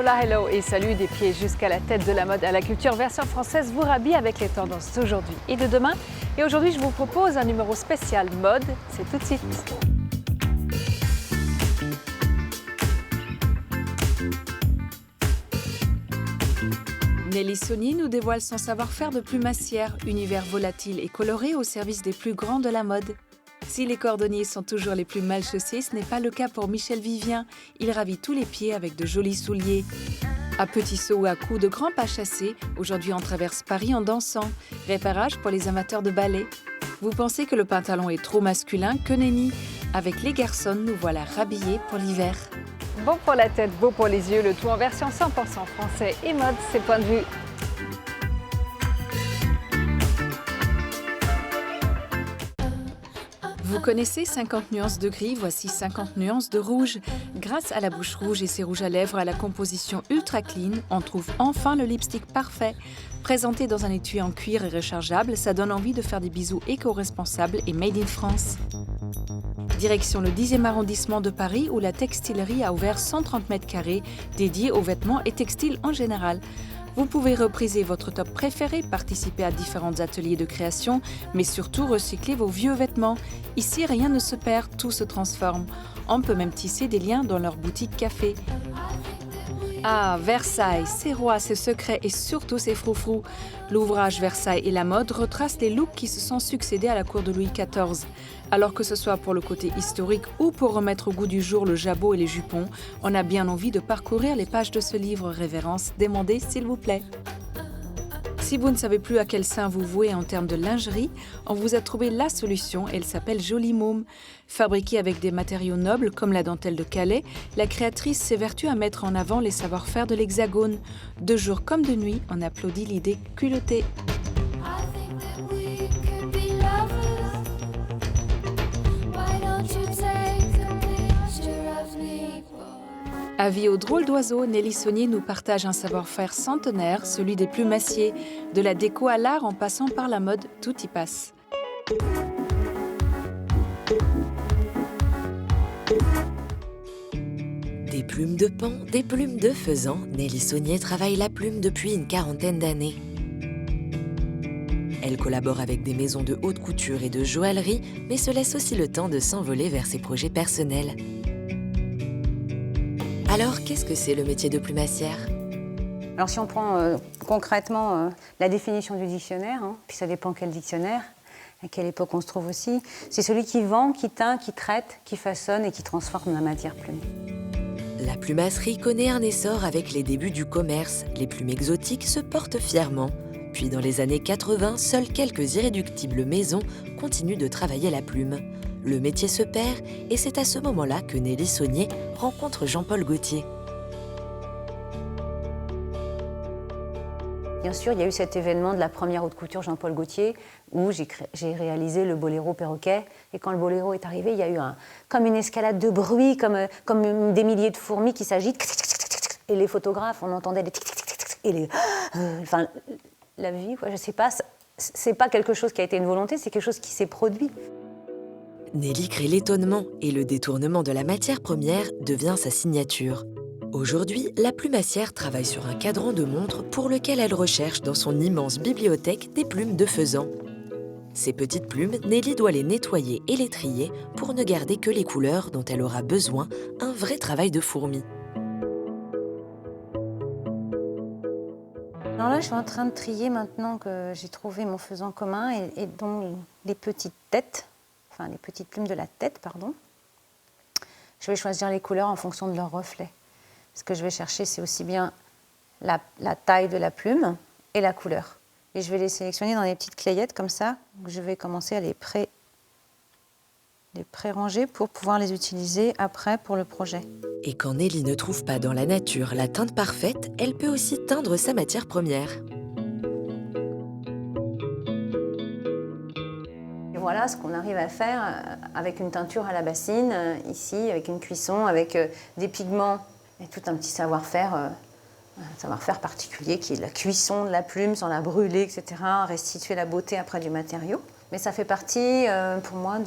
Hola, hello et salut des pieds jusqu'à la tête de la mode à la culture version française vous rhabille avec les tendances d'aujourd'hui et de demain. Et aujourd'hui, je vous propose un numéro spécial mode. C'est tout de suite. Nelly Saunier nous dévoile son savoir-faire de plumassière, univers volatile et coloré au service des plus grands de la mode. Si les cordonniers sont toujours les plus mal chaussés, ce n'est pas le cas pour Michel Vivien. Il ravit tous les pieds avec de jolis souliers. À petits sauts ou à coups de grands pas chassés, aujourd'hui on traverse Paris en dansant. Réparage pour les amateurs de ballet. Vous pensez que le pantalon est trop masculin? Que nenni! Avec les garçons, nous voilà rhabillés pour l'hiver. Bon pour la tête, beau pour les yeux, le tout en version 100% français et mode, c'est Point de Vue. Vous connaissez 50 nuances de gris, voici 50 nuances de rouge. Grâce à la bouche rouge et ses rouges à lèvres à la composition ultra clean, on trouve enfin le lipstick parfait. Présenté dans un étui en cuir et rechargeable, ça donne envie de faire des bisous éco-responsables et made in France. Direction le 10e arrondissement de Paris où la textilerie a ouvert 130 mètres carrés dédiés aux vêtements et textiles en général. Vous pouvez repriser votre top préféré, participer à différents ateliers de création, mais surtout recycler vos vieux vêtements. Ici, rien ne se perd, tout se transforme. On peut même tisser des liens dans leur boutique café. Ah, Versailles, ses rois, ses secrets et surtout ses froufrous. L'ouvrage Versailles et la mode retrace les looks qui se sont succédés à la cour de Louis XIV. Alors que ce soit pour le côté historique ou pour remettre au goût du jour le jabot et les jupons, on a bien envie de parcourir les pages de ce livre révérence. Demandez s'il vous plaît. Si vous ne savez plus à quel sein vous vouer en termes de lingerie, on vous a trouvé la solution, elle s'appelle Jolie Môme. Fabriquée avec des matériaux nobles comme la dentelle de Calais, la créatrice s'évertue à mettre en avant les savoir-faire de l'Hexagone. De jour comme de nuit, on applaudit l'idée culottée. Avis aux drôles d'oiseaux, Nelly Saunier nous partage un savoir-faire centenaire, celui des plumassiers. De la déco à l'art en passant par la mode, tout y passe. Des plumes de paon, des plumes de faisan, Nelly Saunier travaille la plume depuis une quarantaine d'années. Elle collabore avec des maisons de haute couture et de joaillerie, mais se laisse aussi le temps de s'envoler vers ses projets personnels. Alors, qu'est-ce que c'est le métier de plumassière? Alors si on prend concrètement la définition du dictionnaire, puis ça dépend quel dictionnaire, à quelle époque on se trouve aussi, c'est celui qui vend, qui teint, qui traite, qui façonne et qui transforme la matière plume. La plumasserie connaît un essor avec les débuts du commerce. Les plumes exotiques se portent fièrement. Puis dans les années 80, seules quelques irréductibles maisons continuent de travailler la plume. Le métier se perd et c'est à ce moment-là que Nelly Saunier rencontre Jean-Paul Gaultier. Bien sûr, il y a eu cet événement de la première haute couture Jean-Paul Gaultier où j'ai réalisé le boléro perroquet. Et quand le boléro est arrivé, il y a eu comme une escalade de bruit, comme des milliers de fourmis qui s'agitent. Et les photographes, on entendait des tic-tic-tic-tic. Et enfin, la vie, quoi, je sais pas, c'est pas quelque chose qui a été une volonté, c'est quelque chose qui s'est produit. Nelly crée l'étonnement et le détournement de la matière première devient sa signature. Aujourd'hui, la plumassière travaille sur un cadran de montre pour lequel elle recherche dans son immense bibliothèque des plumes de faisan. Ces petites plumes, Nelly doit les nettoyer et les trier pour ne garder que les couleurs dont elle aura besoin, un vrai travail de fourmi. Alors là, je suis en train de trier maintenant que j'ai trouvé mon faisan commun et dont les petites têtes, enfin les petites plumes de la tête, pardon. Je vais choisir les couleurs en fonction de leur reflet. Ce que je vais chercher, c'est aussi bien la taille de la plume et la couleur. Et je vais les sélectionner dans des petites clayettes comme ça. Je vais commencer à les pré-ranger pour pouvoir les utiliser après pour le projet. Et quand Nelly ne trouve pas dans la nature la teinte parfaite, elle peut aussi teindre sa matière première. Et voilà ce qu'on arrive à faire avec une teinture à la bassine, ici, avec une cuisson, avec des pigments et tout un petit savoir-faire particulier qui est la cuisson de la plume sans la brûler, etc., restituer la beauté après du matériau. Mais ça fait partie, pour moi,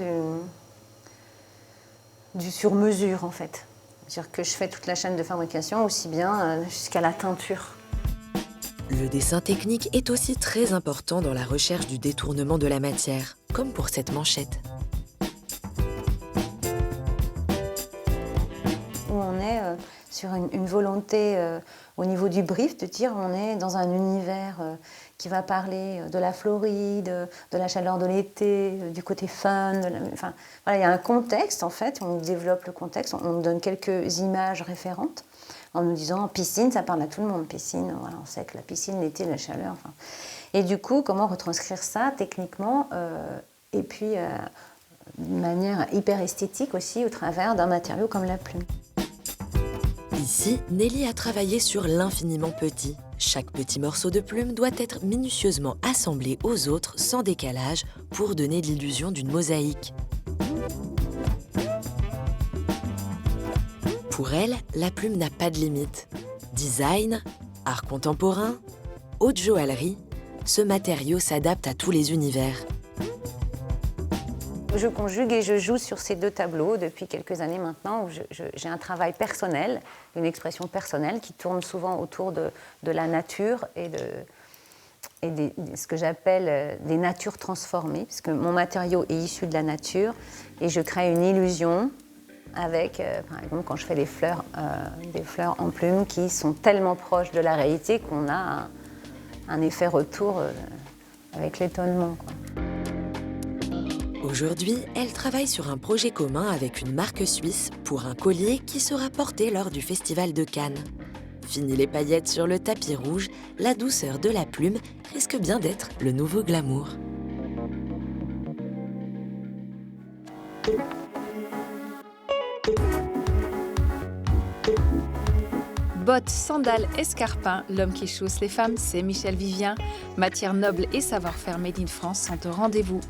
du sur-mesure, en fait. C'est-à-dire que je fais toute la chaîne de fabrication, aussi bien jusqu'à la teinture. Le dessin technique est aussi très important dans la recherche du détournement de la matière, comme pour cette manchette. Où on est sur une volonté au niveau du brief de dire on est dans un univers qui va parler de la Floride, de la chaleur de l'été, du côté fun. Enfin, voilà, il y a un contexte en fait, on développe le contexte, on nous donne quelques images référentes en nous disant piscine, ça parle à tout le monde, piscine, voilà, on sait que la piscine, l'été, la chaleur. Enfin. Et du coup, comment retranscrire ça techniquement et puis d'une manière hyper esthétique aussi au travers d'un matériau comme la plume. Ici, Nelly a travaillé sur l'infiniment petit. Chaque petit morceau de plume doit être minutieusement assemblé aux autres sans décalage pour donner l'illusion d'une mosaïque. Pour elle, la plume n'a pas de limite. Design, art contemporain, haute joaillerie, ce matériau s'adapte à tous les univers. Je conjugue et je joue sur ces deux tableaux depuis quelques années maintenant où j'ai un travail personnel, une expression personnelle qui tourne souvent autour de la nature et de ce que j'appelle des natures transformées, puisque mon matériau est issu de la nature et je crée une illusion avec, par exemple, quand je fais des fleurs en plumes qui sont tellement proches de la réalité qu'on a un effet retour avec l'étonnement, quoi. Aujourd'hui, elle travaille sur un projet commun avec une marque suisse pour un collier qui sera porté lors du Festival de Cannes. Fini les paillettes sur le tapis rouge, la douceur de la plume risque bien d'être le nouveau glamour. Bottes, sandales, escarpins, l'homme qui chausse les femmes, c'est Michel Vivien. Matière noble et savoir-faire made in France sont au rendez-vous.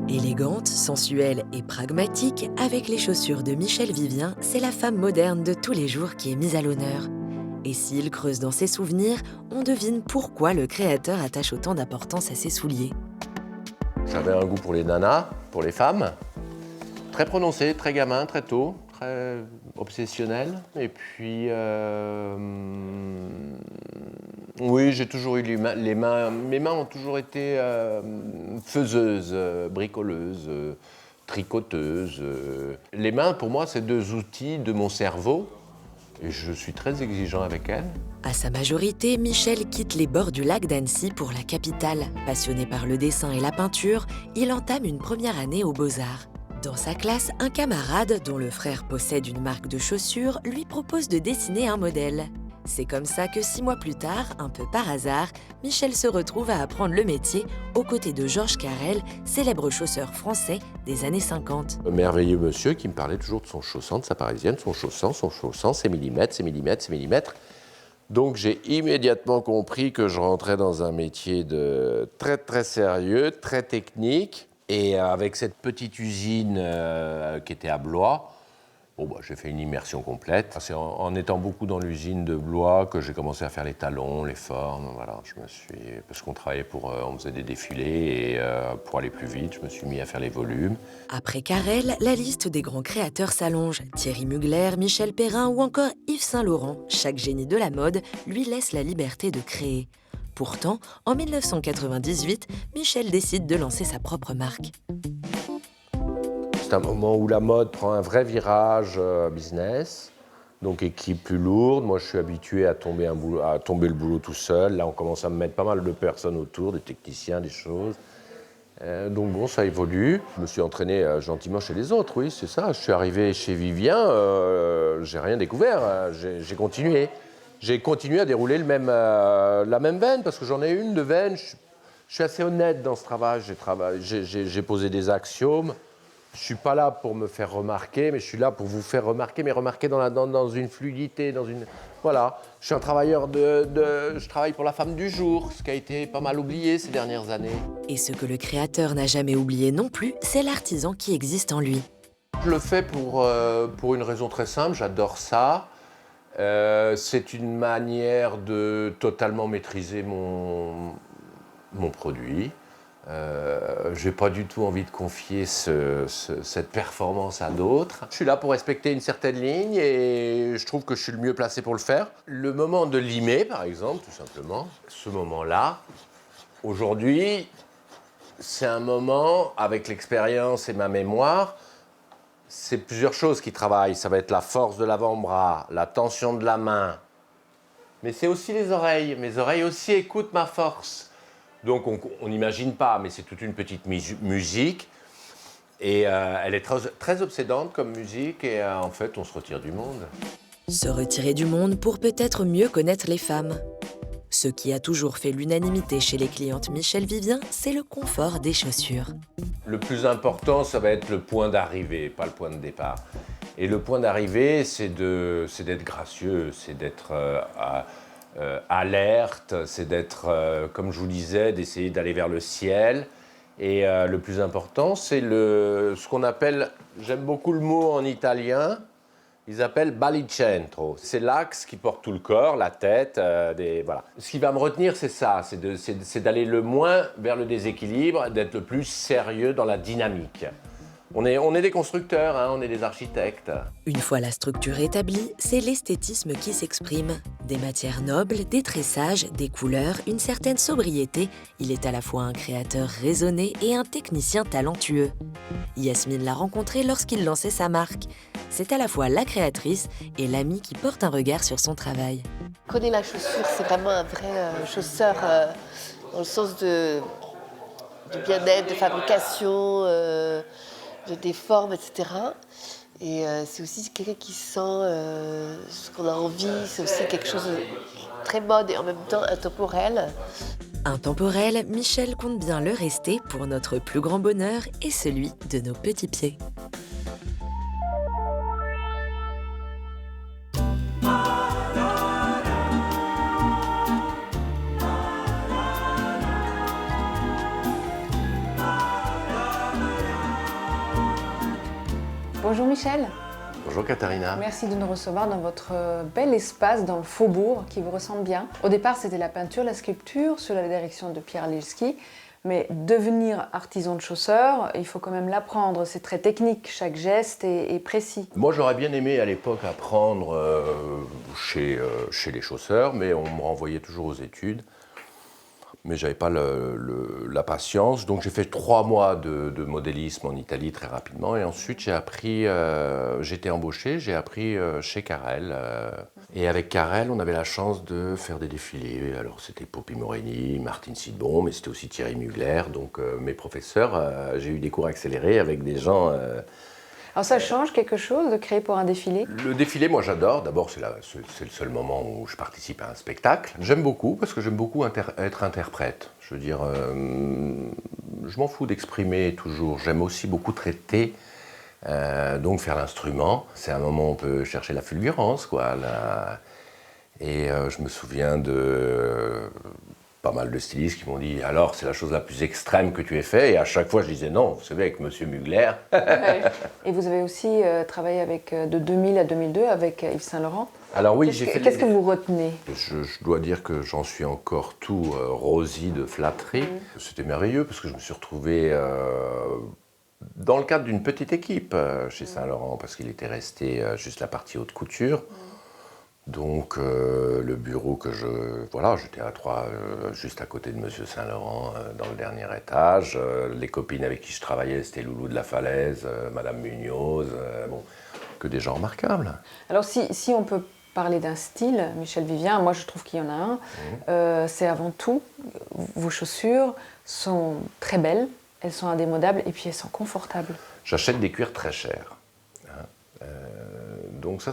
Élégante, sensuelle et pragmatique, avec les chaussures de Michel Vivien, c'est la femme moderne de tous les jours qui est mise à l'honneur. Et s'il creuse dans ses souvenirs, on devine pourquoi le créateur attache autant d'importance à ses souliers. J'avais un goût pour les nanas, pour les femmes, très prononcé, très gamin, très tôt, très obsessionnel. Et puis, oui, j'ai toujours eu les mains, mes mains ont toujours été faiseuses, bricoleuses, tricoteuses. Les mains, pour moi, c'est deux outils de mon cerveau. Et je suis très exigeant avec elles. À sa majorité, Michel quitte les bords du lac d'Annecy pour la capitale. Passionné par le dessin et la peinture, il entame une première année aux Beaux-Arts. Dans sa classe, un camarade, dont le frère possède une marque de chaussures, lui propose de dessiner un modèle. C'est comme ça que 6 mois plus tard, un peu par hasard, Michel se retrouve à apprendre le métier aux côtés de Georges Carrel, célèbre chausseur français des années 50. Un merveilleux monsieur qui me parlait toujours de son chaussant, de sa parisienne, son chaussant, ses millimètres, ses millimètres, ses millimètres. Donc j'ai immédiatement compris que je rentrais dans un métier de très très sérieux, très technique. Et avec cette petite usine qui était à Blois, j'ai fait une immersion complète. C'est en étant beaucoup dans l'usine de Blois que j'ai commencé à faire les talons, les formes. Voilà, parce qu'on travaillait on faisait des défilés et pour aller plus vite, je me suis mis à faire les volumes. Après Carrel, la liste des grands créateurs s'allonge. Thierry Mugler, Michel Perrin ou encore Yves Saint Laurent. Chaque génie de la mode lui laisse la liberté de créer. Pourtant, en 1998, Michel décide de lancer sa propre marque. C'est un moment où la mode prend un vrai virage business, donc équipe plus lourde. Moi, je suis habitué à tomber le boulot tout seul. Là, on commence à me mettre pas mal de personnes autour, des techniciens, des choses. Donc bon, ça évolue. Je me suis entraîné gentiment chez les autres, oui, c'est ça. Je suis arrivé chez Vivien, j'ai rien découvert, j'ai continué. J'ai continué à dérouler la même veine, parce que j'en ai une de veine. Je suis assez honnête dans ce travail. J'ai posé des axiomes. Je ne suis pas là pour me faire remarquer, mais je suis là pour vous faire remarquer, mais remarquer dans une fluidité, Voilà. Je suis un travailleur je travaille pour la femme du jour, ce qui a été pas mal oublié ces dernières années. Et ce que le créateur n'a jamais oublié non plus, c'est l'artisan qui existe en lui. Je le fais pour une raison très simple, j'adore ça. C'est une manière de totalement maîtriser mon produit. J'ai pas du tout envie de confier cette performance à d'autres. Je suis là pour respecter une certaine ligne et je trouve que je suis le mieux placé pour le faire. Le moment de limer, par exemple, tout simplement, ce moment-là, aujourd'hui, c'est un moment, avec l'expérience et ma mémoire, c'est plusieurs choses qui travaillent. Ça va être la force de l'avant-bras, la tension de la main, mais c'est aussi les oreilles. Mes oreilles aussi écoutent ma force. Donc on n'imagine pas, mais c'est toute une petite musique. Et elle est très obsédante comme musique et en fait on se retire du monde. Se retirer du monde pour peut-être mieux connaître les femmes. Ce qui a toujours fait l'unanimité chez les clientes Michel Vivien, c'est le confort des chaussures. Le plus important, ça va être le point d'arrivée, pas le point de départ. Et le point d'arrivée, c'est d'être gracieux, c'est d'être alerte, c'est d'être, comme je vous disais, d'essayer d'aller vers le ciel. Et le plus important, c'est ce qu'on appelle, j'aime beaucoup le mot en italien, ils appellent balicentro. C'est l'axe qui porte tout le corps, la tête, voilà. Ce qui va me retenir, c'est ça, c'est d'aller le moins vers le déséquilibre, d'être le plus sérieux dans la dynamique. On est des constructeurs, hein, on est des architectes. Une fois la structure établie, c'est l'esthétisme qui s'exprime. Des matières nobles, des tressages, des couleurs, une certaine sobriété. Il est à la fois un créateur raisonné et un technicien talentueux. Yasmine l'a rencontré lorsqu'il lançait sa marque. C'est à la fois la créatrice et l'amie qui porte un regard sur son travail. Connaît la chaussure, c'est vraiment un vrai chausseur dans le sens de bien-être, de fabrication, des formes, etc. Et c'est aussi quelqu'un qui sent ce qu'on a envie, c'est aussi quelque chose de très mode et en même temps intemporel. Intemporel, Michel compte bien le rester pour notre plus grand bonheur et celui de nos petits pieds. Bonjour Michel. Bonjour Katharina. Merci de nous recevoir dans votre bel espace dans le faubourg qui vous ressemble bien. Au départ, c'était la peinture, la sculpture sous la direction de Pierre Lilski. Mais devenir artisan de chausseur, il faut quand même l'apprendre. C'est très technique, chaque geste est précis. Moi, j'aurais bien aimé à l'époque apprendre chez les chausseurs, mais on me renvoyait toujours aux études. Mais je n'avais pas la patience. Donc j'ai fait 3 mois de modélisme en Italie très rapidement. Et ensuite, j'étais embauché, j'ai appris chez Carrel. Et avec Carrel, on avait la chance de faire des défilés. Alors c'était Poppy Moreni, Martine Sidbon, mais c'était aussi Thierry Mugler. Donc mes professeurs, j'ai eu des cours accélérés avec des gens... Alors ça change quelque chose de créer pour un défilé? Le défilé, moi j'adore. D'abord, c'est le seul moment où je participe à un spectacle. J'aime beaucoup parce que j'aime beaucoup être interprète. Je veux dire, je m'en fous d'exprimer toujours. J'aime aussi beaucoup traiter, donc faire l'instrument. C'est un moment où on peut chercher la fulgurance, quoi. Et je me souviens de pas mal de stylistes qui m'ont dit « Alors, c'est la chose la plus extrême que tu aies fait ?» Et à chaque fois, je disais « Non, vous savez, avec Monsieur Mugler. » Et vous avez aussi travaillé de 2000 à 2002 avec Yves Saint Laurent. Alors oui, j'ai fait... Qu'est-ce que vous retenez? Je dois dire que j'en suis encore tout rosy de flatterie. C'était merveilleux parce que je me suis retrouvé dans le cadre d'une petite équipe chez Saint Laurent parce qu'il était resté juste la partie haute couture. Donc le bureau j'étais à 3, juste à côté de Monsieur Saint-Laurent, dans le dernier étage. Les copines avec qui je travaillais, c'était Loulou de la Falaise, Madame Munoz, que des gens remarquables. Alors si on peut parler d'un style, Michel Vivien, moi je trouve qu'il y en a un, c'est avant tout, vos chaussures sont très belles, elles sont indémodables et puis elles sont confortables. J'achète des cuirs très chers. Donc ça,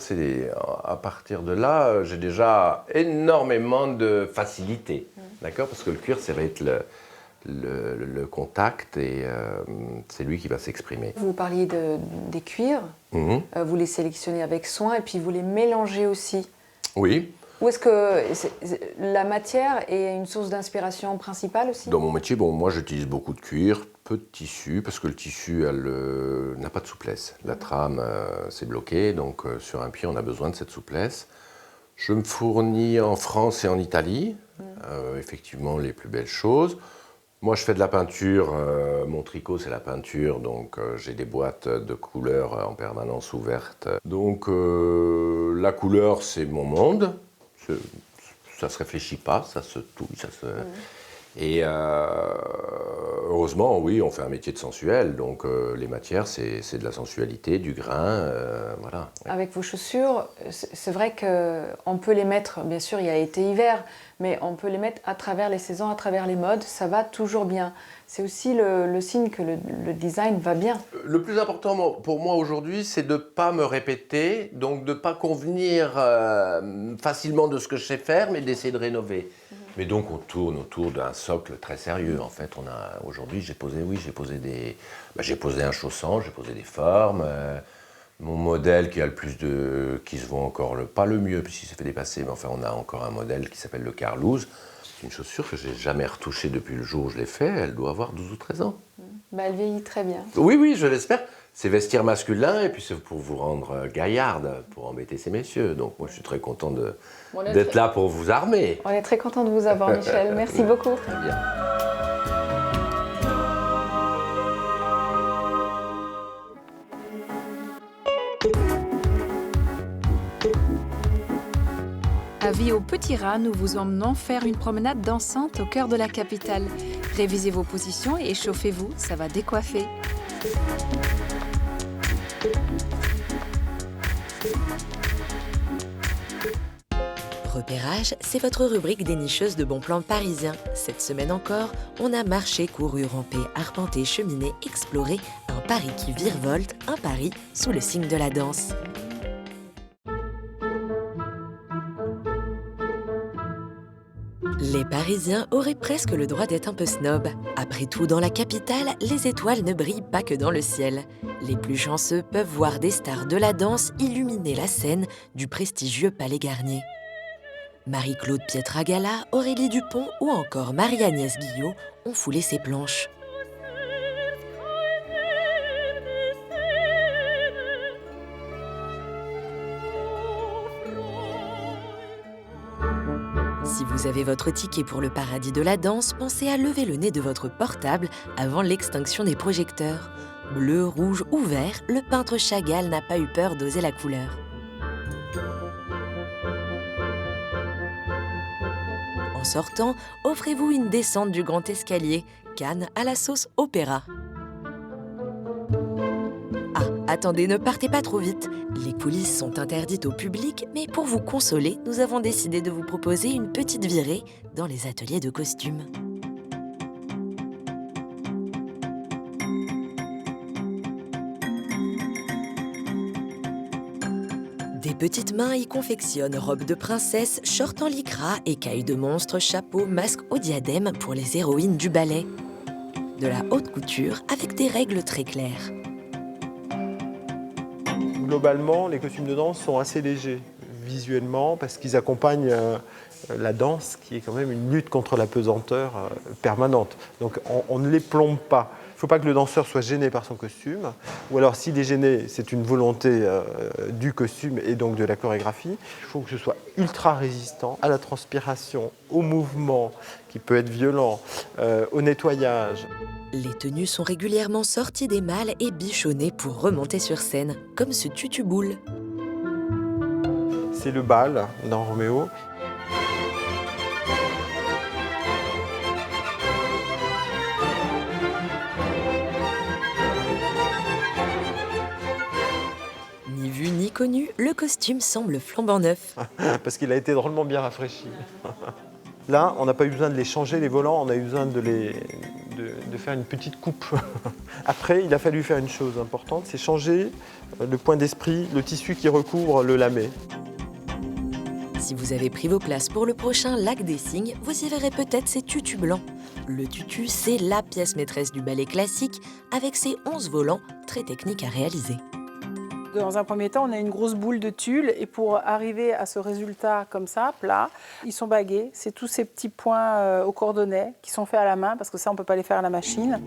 à partir de là, j'ai déjà énormément de facilité, d'accord? Parce que le cuir, ça va être le contact et c'est lui qui va s'exprimer. Vous parliez des cuirs, vous les sélectionnez avec soin et puis vous les mélangez aussi. Oui. Ou est-ce que la matière est une source d'inspiration principale aussi? Dans mon métier, moi j'utilise beaucoup de cuir, peu de tissu, parce que le tissu n'a pas de souplesse. La trame, c'est bloqué, donc sur un pied, on a besoin de cette souplesse. Je me fournis en France et en Italie, effectivement, les plus belles choses. Moi, je fais de la peinture. Mon tricot, c'est la peinture. Donc, j'ai des boîtes de couleurs en permanence ouvertes. Donc, la couleur, c'est mon monde. Ça se réfléchit pas, ça se touche. Et heureusement, oui, on fait un métier de sensuel. Donc, les matières, c'est de la sensualité, du grain. Voilà. Avec vos chaussures, c'est vrai qu'on peut les mettre, bien sûr, il y a été-hiver, mais on peut les mettre à travers les saisons, à travers les modes, ça va toujours bien. C'est aussi le signe que le design va bien. Le plus important pour moi aujourd'hui, c'est de ne pas me répéter, donc de ne pas convenir facilement de ce que je sais faire, mais d'essayer de rénover. Mais donc on tourne autour d'un socle très sérieux. En fait, aujourd'hui, j'ai posé un chausson, j'ai posé des formes. Mon modèle qui se vend encore pas le mieux puisqu'il s'est fait dépasser, mais enfin on a encore un modèle qui s'appelle le Carlouse. C'est une chaussure que j'ai jamais retouchée depuis le jour où je l'ai fait. Elle doit avoir 12 ou 13 ans. Elle vieillit très bien. Oui, je l'espère. C'est vestiaire masculin et puis c'est pour vous rendre gaillarde, pour embêter ces messieurs. Donc moi je suis très content d'être là pour vous armer. On est très content de vous avoir, Michel. Merci beaucoup. Très bien. Avis au Petit Rat, nous vous emmenons faire une promenade dansante au cœur de la capitale. Révisez vos positions et échauffez-vous, ça va décoiffer. Repérage, c'est votre rubrique dénicheuse de bons plans parisiens. Cette semaine encore, on a marché, couru, rampé, arpenté, cheminé, exploré un Paris qui virevolte, un Paris sous le signe de la danse. Les Parisiens auraient presque le droit d'être un peu snobs. Après tout, dans la capitale, les étoiles ne brillent pas que dans le ciel. Les plus chanceux peuvent voir des stars de la danse illuminer la scène du prestigieux Palais Garnier. Marie-Claude Pietragala, Aurélie Dupont ou encore Marie-Agnès Guillot ont foulé ses planches. Si vous avez votre ticket pour le paradis de la danse, pensez à lever le nez de votre portable avant l'extinction des projecteurs. Bleu, rouge ou vert, le peintre Chagall n'a pas eu peur d'oser la couleur. En sortant, offrez-vous une descente du grand escalier, Cannes à la sauce opéra. Ah, attendez, ne partez pas trop vite. Les coulisses sont interdites au public, mais pour vous consoler, nous avons décidé de vous proposer une petite virée dans les ateliers de costumes. Des petites mains y confectionnent robes de princesse, shorts en lycra, écailles de monstres, chapeaux, masques au diadème pour les héroïnes du ballet. De la haute couture avec des règles très claires. Globalement, les costumes de danse sont assez légers visuellement parce qu'ils accompagnent la danse qui est quand même une lutte contre la pesanteur permanente. Donc on ne les plombe pas. Il ne faut pas que le danseur soit gêné par son costume, ou alors s'il est gêné, c'est une volonté du costume et donc de la chorégraphie. Il faut que ce soit ultra résistant à la transpiration, au mouvement qui peut être violent, au nettoyage. Les tenues sont régulièrement sorties des malles et bichonnées pour remonter sur scène, comme ce tutu-boule. C'est le bal dans Roméo. Ni vu ni connu, le costume semble flambant neuf. Parce qu'il a été drôlement bien rafraîchi. Là, on n'a pas eu besoin de les changer, les volants, on a eu besoin de faire une petite coupe. Après, il a fallu faire une chose importante, c'est changer le point d'esprit, le tissu qui recouvre le lamé. Si vous avez pris vos places pour le prochain Lac des Cygnes, vous y verrez peut-être ces tutus blancs. Le tutu, c'est la pièce maîtresse du ballet classique, avec ses 11 volants très techniques à réaliser. Dans un premier temps, on a une grosse boule de tulle et pour arriver à ce résultat comme ça, plat, ils sont bagués. C'est tous ces petits points au cordonnet qui sont faits à la main parce que ça, on ne peut pas les faire à la machine.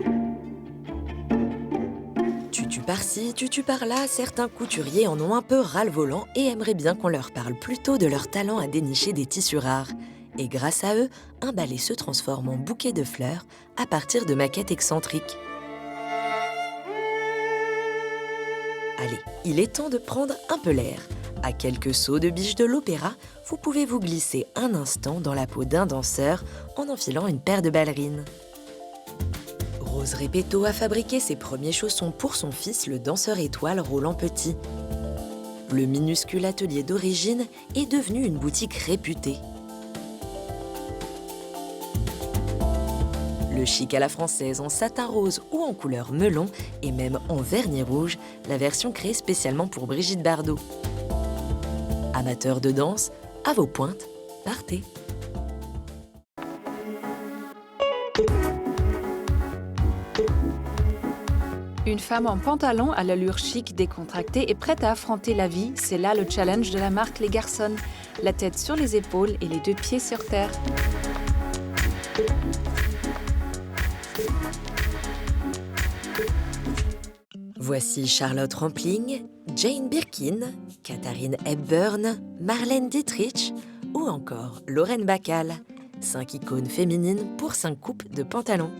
Tutu par-ci, tutu par-là, certains couturiers en ont un peu ras le volant et aimeraient bien qu'on leur parle plutôt de leur talent à dénicher des tissus rares. Et grâce à eux, un balai se transforme en bouquet de fleurs à partir de maquettes excentriques. Allez, il est temps de prendre un peu l'air. À quelques sauts de biche de l'opéra, vous pouvez vous glisser un instant dans la peau d'un danseur en enfilant une paire de ballerines. Rose Repetto a fabriqué ses premiers chaussons pour son fils, le danseur étoile Roland Petit. Le minuscule atelier d'origine est devenu une boutique réputée. Le chic à la française en satin rose ou en couleur melon et même en vernis rouge, la version créée spécialement pour Brigitte Bardot. Amateurs de danse, à vos pointes, partez! Une femme en pantalon à l'allure chic, décontractée et prête à affronter la vie, c'est là le challenge de la marque Les Garçons. La tête sur les épaules et les 2 pieds sur terre. Voici Charlotte Rampling, Jane Birkin, Katharine Hepburn, Marlène Dietrich ou encore Lorraine Bacall. 5 icônes féminines pour 5 coupes de pantalons.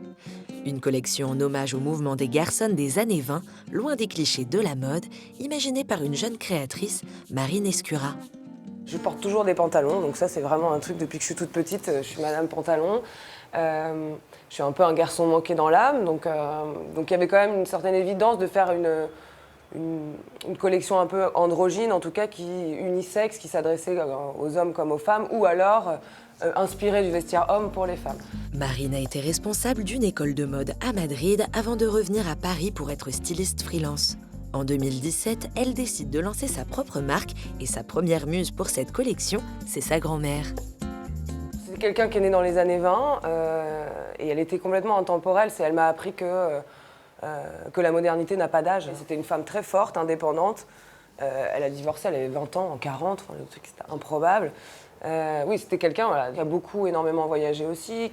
Une collection en hommage au mouvement des garçons des années 20, loin des clichés de la mode, imaginée par une jeune créatrice, Marine Escura. Je porte toujours des pantalons, donc ça c'est vraiment un truc depuis que je suis toute petite, je suis Madame Pantalon. Je suis un peu un garçon manqué dans l'âme, donc il y avait quand même une certaine évidence de faire une collection un peu androgyne, en tout cas unisexe, qui s'adressait aux hommes comme aux femmes, ou alors inspirée du vestiaire homme pour les femmes. Marine a été responsable d'une école de mode à Madrid avant de revenir à Paris pour être styliste freelance. En 2017, elle décide de lancer sa propre marque et sa première muse pour cette collection, c'est sa grand-mère. C'est quelqu'un qui est né dans les années 20 et elle était complètement intemporelle. Elle m'a appris que la modernité n'a pas d'âge. C'était une femme très forte, indépendante. Elle a divorcé, elle avait 20 ans, en 40, le truc c'était improbable. Oui, c'était quelqu'un qui a énormément voyagé aussi,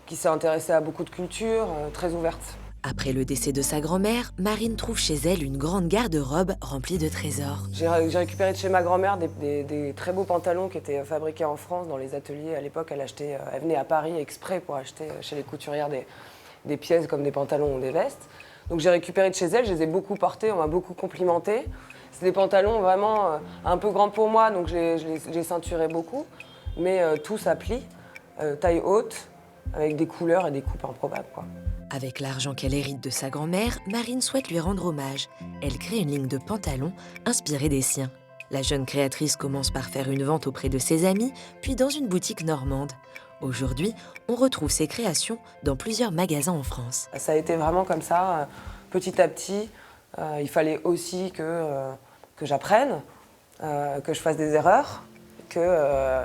qui s'est intéressée à beaucoup de cultures, très ouverte. Après le décès de sa grand-mère, Marine trouve chez elle une grande garde-robe remplie de trésors. J'ai récupéré de chez ma grand-mère des très beaux pantalons qui étaient fabriqués en France dans les ateliers. À l'époque, elle venait à Paris exprès pour acheter chez les couturières des pièces comme des pantalons ou des vestes. Donc j'ai récupéré de chez elle, je les ai beaucoup portés, on m'a beaucoup complimenté. C'est des pantalons vraiment un peu grands pour moi, donc je les ceinturais beaucoup. Mais tous à plis, taille haute, avec des couleurs et des coupes improbables, quoi. Avec l'argent qu'elle hérite de sa grand-mère, Marine souhaite lui rendre hommage. Elle crée une ligne de pantalons inspirée des siens. La jeune créatrice commence par faire une vente auprès de ses amis, puis dans une boutique normande. Aujourd'hui, on retrouve ses créations dans plusieurs magasins en France. Ça a été vraiment comme ça, petit à petit. Il fallait aussi que j'apprenne, que je fasse des erreurs, que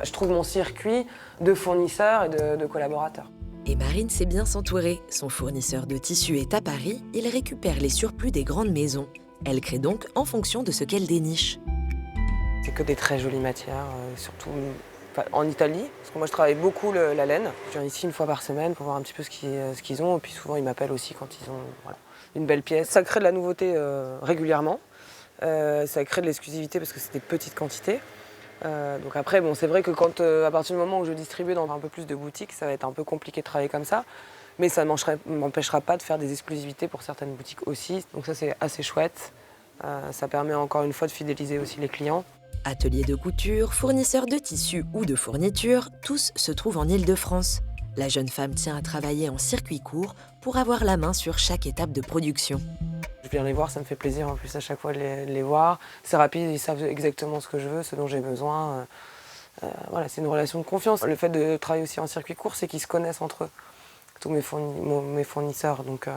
je trouve mon circuit de fournisseurs et de collaborateurs. Et Marine sait bien s'entourer. Son fournisseur de tissus est à Paris, il récupère les surplus des grandes maisons. Elle crée donc en fonction de ce qu'elle déniche. C'est que des très jolies matières, surtout en Italie, parce que moi je travaille beaucoup la laine. Je viens ici une fois par semaine pour voir un petit peu ce qu'ils ont, et puis souvent ils m'appellent aussi quand ils ont une belle pièce. Ça crée de la nouveauté régulièrement, ça crée de l'exclusivité parce que c'est des petites quantités. Donc après, c'est vrai que à partir du moment où je distribue dans un peu plus de boutiques, ça va être un peu compliqué de travailler comme ça. Mais ça ne m'empêchera pas de faire des exclusivités pour certaines boutiques aussi. Donc ça, c'est assez chouette. Ça permet encore une fois de fidéliser aussi les clients. Ateliers de couture, fournisseurs de tissus ou de fournitures, tous se trouvent en Île-de-France. La jeune femme tient à travailler en circuit court pour avoir la main sur chaque étape de production. Je viens les voir, ça me fait plaisir en plus à chaque fois de les voir. C'est rapide, ils savent exactement ce que je veux, ce dont j'ai besoin. C'est une relation de confiance. Le fait de travailler aussi en circuit court, c'est qu'ils se connaissent entre eux, tous mes fournisseurs. Donc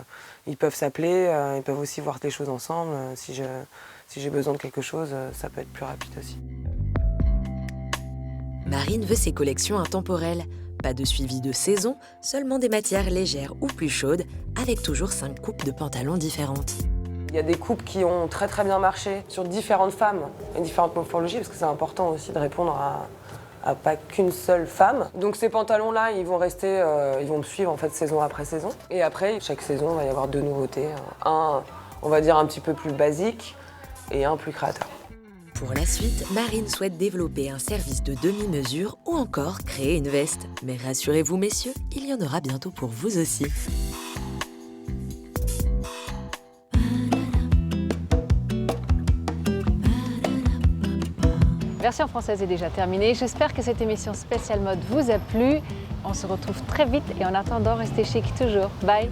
ils peuvent s'appeler, ils peuvent aussi voir des choses ensemble. Si j'ai besoin de quelque chose, ça peut être plus rapide aussi. Marine veut ses collections intemporelles. Pas de suivi de saison, seulement des matières légères ou plus chaudes, avec toujours 5 coupes de pantalons différentes. Il y a des coupes qui ont très très bien marché sur différentes femmes et différentes morphologies, parce que c'est important aussi de répondre à pas qu'une seule femme. Donc ces pantalons-là, ils vont rester, ils vont me suivre en fait saison après saison. Et après, chaque saison, il va y avoir 2 nouveautés. Un, on va dire un petit peu plus basique, et un plus créateur. Pour la suite, Marine souhaite développer un service de demi-mesure ou encore créer une veste. Mais rassurez-vous messieurs, il y en aura bientôt pour vous aussi. Version française est déjà terminée. J'espère que cette émission spéciale mode vous a plu. On se retrouve très vite et en attendant, restez chic toujours. Bye!